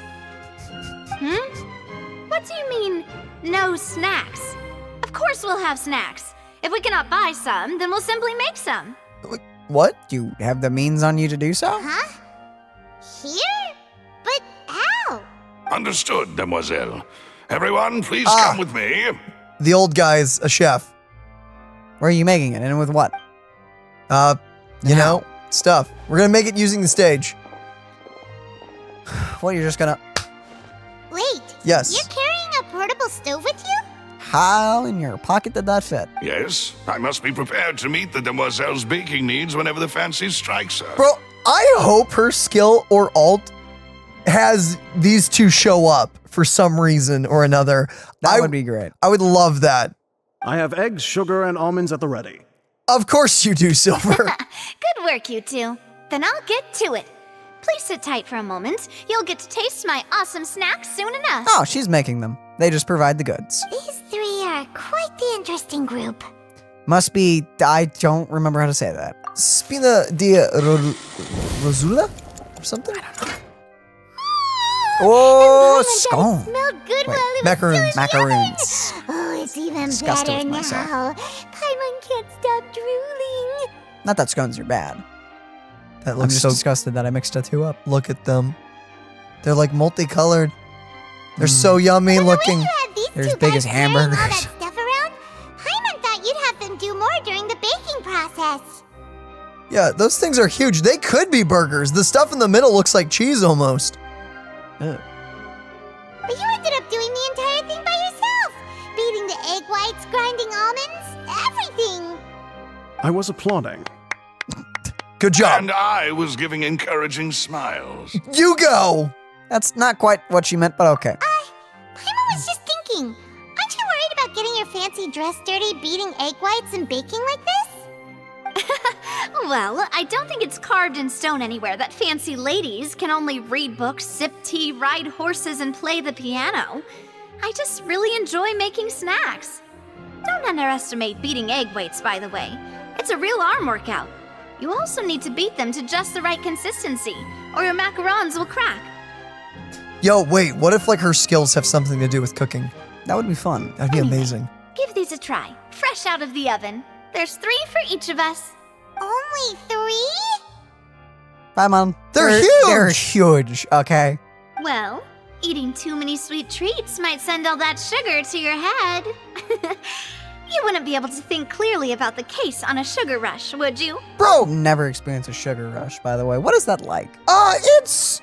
What do you mean, no snacks? Of course we'll have snacks. If we cannot buy some, then we'll simply make some. What? Do you have the means on you to do so? Huh? Here? But how? Understood, demoiselle. Everyone, please come with me. The old guy's a chef. Where are you making it, and with what? You know, stuff. We're gonna make it using the stage. What, you're just gonna... Wait. Yes. You're carrying a portable stove with you? How in your pocket did that fit? Yes, I must be prepared to meet the demoiselle's baking needs whenever the fancy strikes her. Bro, I hope her skill or alt has these two show up for some reason or another. That would be great. I would love that. I have eggs, sugar, and almonds at the ready. Of course you do, Silver. Good work, you two. Then I'll get to it. Please sit tight for a moment. You'll get to taste my awesome snacks soon enough. Oh, she's making them. They just provide the goods. These three are quite the interesting group. Must be... I don't remember how to say that. Spina di Rosula? Or something? I don't know. Oh, scone. Smelled good while it was Macaroons. still in the Macaroons. oven. Oh, it's even Disgusted better with now. myself. Paimon can't stop drooling. Not that scones are bad. That I'm looks just so disgusted that I mixed the two up. Look at them. They're like multicolored. They're so yummy looking. They're as big as hamburgers. All that stuff around? Paimon thought you'd have them do more during the baking process. Yeah, those things are huge. They could be burgers. The stuff in the middle looks like cheese almost. But you ended up doing the entire thing by yourself. Beating the egg whites, grinding almonds, everything. I was applauding. Good job. And I was giving encouraging smiles. You go. That's not quite what she meant, but okay. Paimon was just thinking, aren't you worried about getting your fancy dress dirty beating egg whites and baking like this? Well, I don't think it's carved in stone anywhere that fancy ladies can only read books, sip tea, ride horses, and play the piano. I just really enjoy making snacks. Don't underestimate beating egg whites, by the way. It's a real arm workout. You also need to beat them to just the right consistency, or your macarons will crack. Yo, wait, what if like her skills have something to do with cooking? That would be fun. That'd be amazing. Give these a try, fresh out of the oven. There's 3 for each of us. Only 3? Bye, Mom. They're huge! They're huge, okay? Well, eating too many sweet treats might send all that sugar to your head. You wouldn't be able to think clearly about the case on a sugar rush, would you? Bro! Never experienced a sugar rush, by the way. What is that like? It's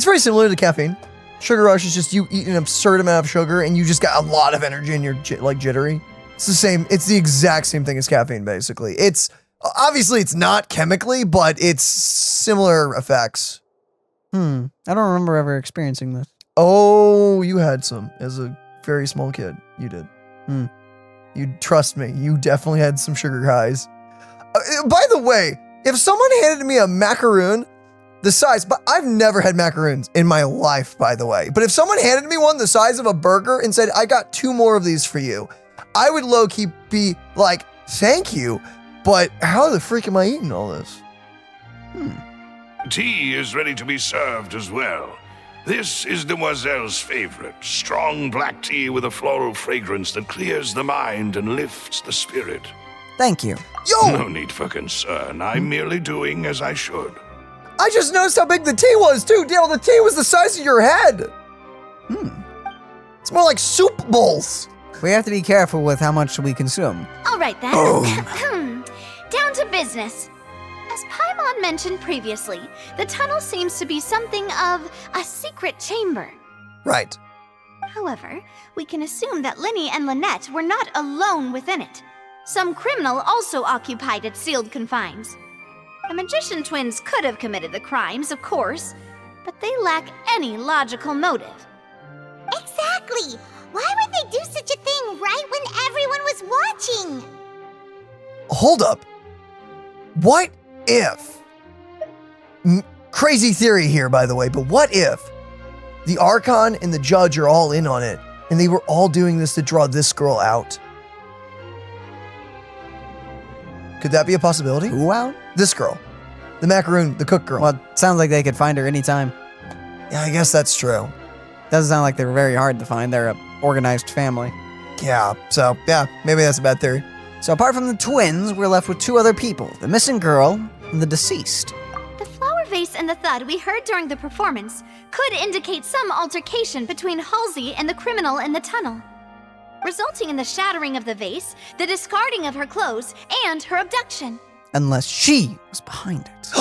very similar to caffeine. Sugar rush is just you eat an absurd amount of sugar and you just got a lot of energy and you're like jittery. It's the same. It's the exact same thing as caffeine, basically. It's obviously it's not chemically, but it's similar effects. I don't remember ever experiencing this. Oh, you had some as a very small kid. You did. You trust me. You definitely had some sugar highs. By the way, if someone handed me a macaroon the size, but I've never had macaroons in my life, by the way. But if someone handed me one the size of a burger and said, I got 2 more of these for you, I would low-key be like, thank you, but how the freak am I eating all this? Tea is ready to be served as well. This is Demoiselle's favorite, strong black tea with a floral fragrance that clears the mind and lifts the spirit. Thank you. Yo! No need for concern. I'm merely doing as I should. I just noticed how big the tea was, too. Dale, the tea was the size of your head. It's more like soup bowls. We have to be careful with how much we consume. All right then. Down to business. As Paimon mentioned previously, the tunnel seems to be something of a secret chamber. Right. However, we can assume that Lyney and Lynette were not alone within it. Some criminal also occupied its sealed confines. The magician twins could have committed the crimes, of course, but they lack any logical motive. Exactly! Why would they do such a thing right when everyone was watching? Hold up. What if, crazy theory here, by the way, but what if the Archon and the Judge are all in on it and they were all doing this to draw this girl out? Could that be a possibility? Who out? This girl. The macaroon, the cook girl. Well, it sounds like they could find her anytime. Yeah, I guess that's true. Doesn't sound like they're very hard to find. They're a organized family. Yeah, so, yeah, maybe that's a bad theory. So apart from the twins, we're left with 2 other people, the missing girl and the deceased. The flower vase and the thud we heard during the performance could indicate some altercation between Halsey and the criminal in the tunnel, resulting in the shattering of the vase, the discarding of her clothes, and her abduction. Unless she was behind it.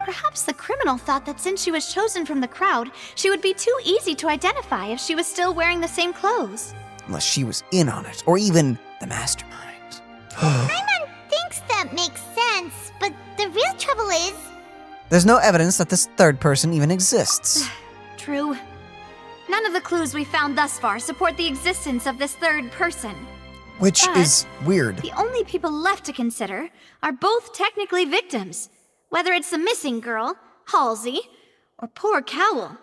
Perhaps the criminal thought that since she was chosen from the crowd, she would be too easy to identify if she was still wearing the same clothes. Unless she was in on it, or even the mastermind. Paimon thinks that makes sense, but the real trouble is... There's no evidence that this third person even exists. True. None of the clues we found thus far support the existence of this third person. Which But is weird. The only people left to consider are both technically victims, whether it's the missing girl, Halsey, or poor Cowell.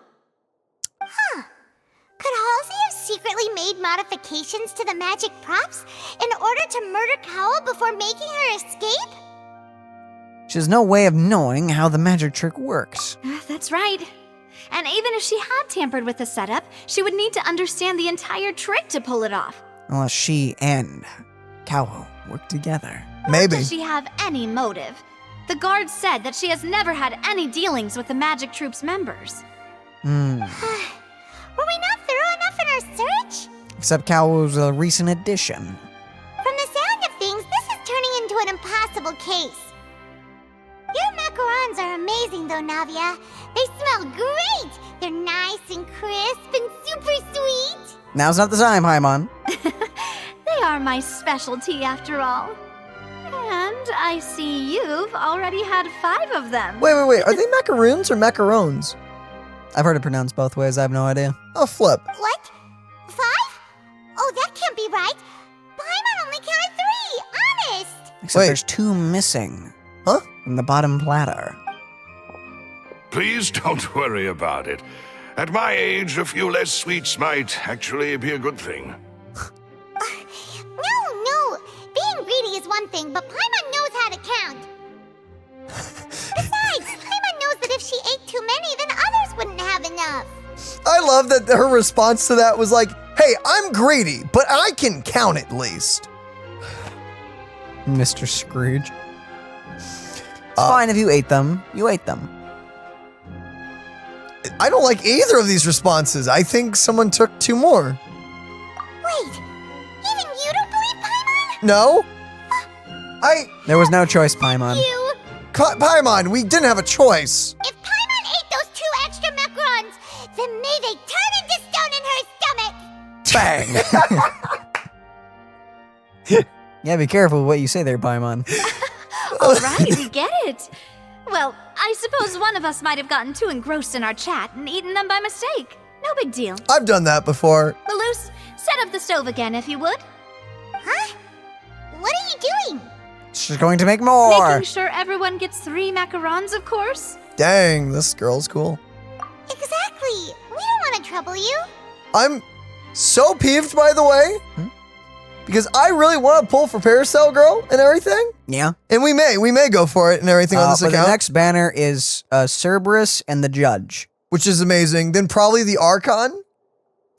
Could Halsey have secretly made modifications to the magic props in order to murder Cowell before making her escape? She has no way of knowing how the magic trick works. That's right. And even if she had tampered with the setup, she would need to understand the entire trick to pull it off. Unless she and Cowell work together. Maybe. Does she have any motive? The guards said that she has never had any dealings with the magic troop's members. Were we not thorough enough in our search? Except Cowell was a recent addition. From the sound of things, this is turning into an impossible case. Your macarons are amazing though, Navia. They smell great! They're nice and crisp and super sweet. Now's not the time, Paimon. They are my specialty after all. And I see you've already had 5 of them. Wait. Are they macaroons or macarons? I've heard it pronounced both ways. I have no idea. Oh, flip. What? 5? Oh, that can't be right. Paimon only counted 3, honest. Except there's 2 missing. Huh? From the bottom platter. Please don't worry about it. At my age, a few less sweets might actually be a good thing. No. Being greedy is one thing, but Paimon knows how to count. Besides, Paimon knows that if she ate too many, then others wouldn't have enough. I love that her response to that was like, hey, I'm greedy, but I can count at least. Mr. Scrooge. It's fine if you ate them. You ate them. I don't like either of these responses. I think someone took 2 more. Wait, even you don't believe Paimon? No? There was no choice, Paimon. You? Paimon, we didn't have a choice. If Paimon ate those 2 extra macarons, then may they turn into stone in her stomach. Bang! Yeah, be careful what you say there, Paimon. All right, we get it. Well, I suppose one of us might have gotten too engrossed in our chat and eaten them by mistake. No big deal. I've done that before. Malus, set up the stove again if you would. Huh? What are you doing? She's going to make more. Making sure everyone gets 3 macarons, of course. Dang, this girl's cool. Exactly. We don't want to trouble you. I'm so peeved, by the way, because I really want to pull for Paracel Girl and everything. Yeah. And we may go for it and everything on this but account. the next banner is Cerberus and the Judge. Which is amazing. Then probably the Archon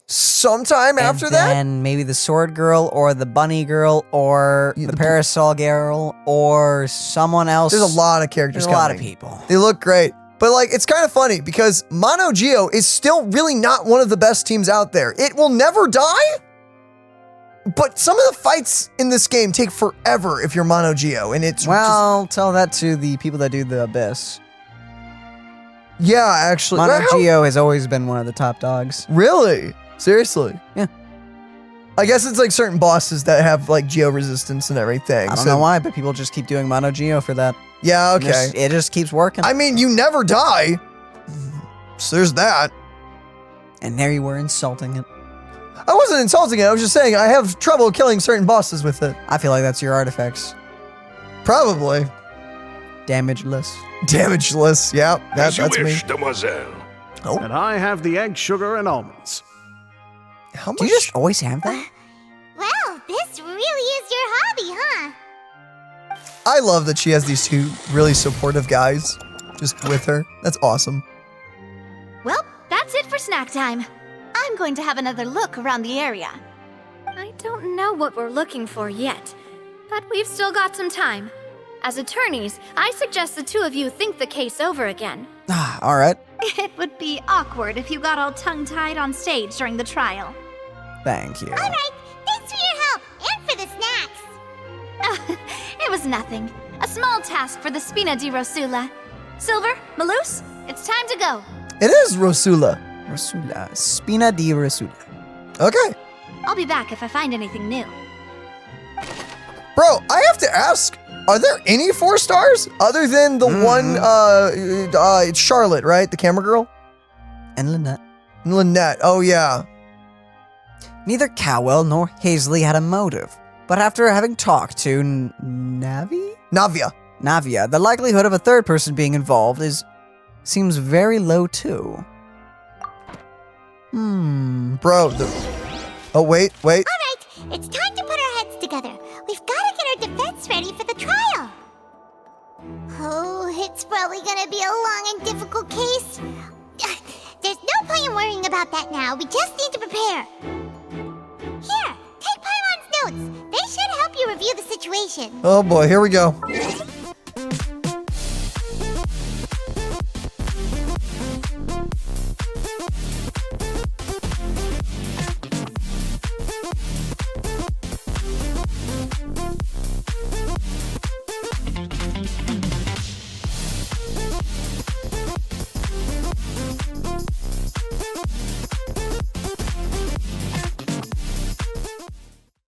sometime after that. And maybe the Sword Girl or the Bunny Girl or the Parasol Girl or someone else. There's a lot of characters There's coming. a lot of people. They look great. But like, it's kind of funny because miHoYo is still really not one of the best teams out there. It will never die. But some of the fights in this game take forever if you're miHoYo, and it's Well, tell that to the people that do the Abyss. Yeah, actually. miHoYo has always been one of the top dogs. Really? Seriously? Yeah. I guess it's like certain bosses that have like geo resistance and everything. I don't know why, but people just keep doing miHoYo for that. Yeah, okay. It just keeps working. I mean, you never die. So there's that. And there you were insulting it. I wasn't insulting it. I was just saying I have trouble killing certain bosses with it. I feel like that's your artifacts. Probably. Damageless. Damageless, yeah. As you That's wish, me. demoiselle. Oh. And I have the egg, sugar, and almonds. How much? Do you just always have that? Well, this really is your hobby, huh? I love that she has these 2 really supportive guys just with her. That's awesome. Well, that's it for snack time. I'm going to have another look around the area. I don't know what we're looking for yet, but we've still got some time. As attorneys, I suggest the 2 of you think the case over again. All right. It would be awkward if you got all tongue-tied on stage during the trial. Thank you. All right, thanks for your help and for the snacks. It was nothing. A small task for the Spina di Rosula. Silver, Malus, it's time to go. It is Rosula. Rosula. Spina di Rosula. Okay. I'll be back if I find anything new. Bro, I have to ask, are there any 4 stars other than the one, it's Charlotte, right? The camera girl? And Lynette. Lynette, oh yeah. Neither Cowell nor Hazley had a motive, but after having talked to Navia, the likelihood of a 3rd person being involved seems very low too. Bro, oh wait. All right, it's time to put our heads together. We've got to get our defense ready for the trial. Oh, it's probably gonna be a long and difficult case. There's no point in worrying about that now. We just need to prepare. Here, take Paimon's notes. They should help you review the situation. Oh boy, here we go.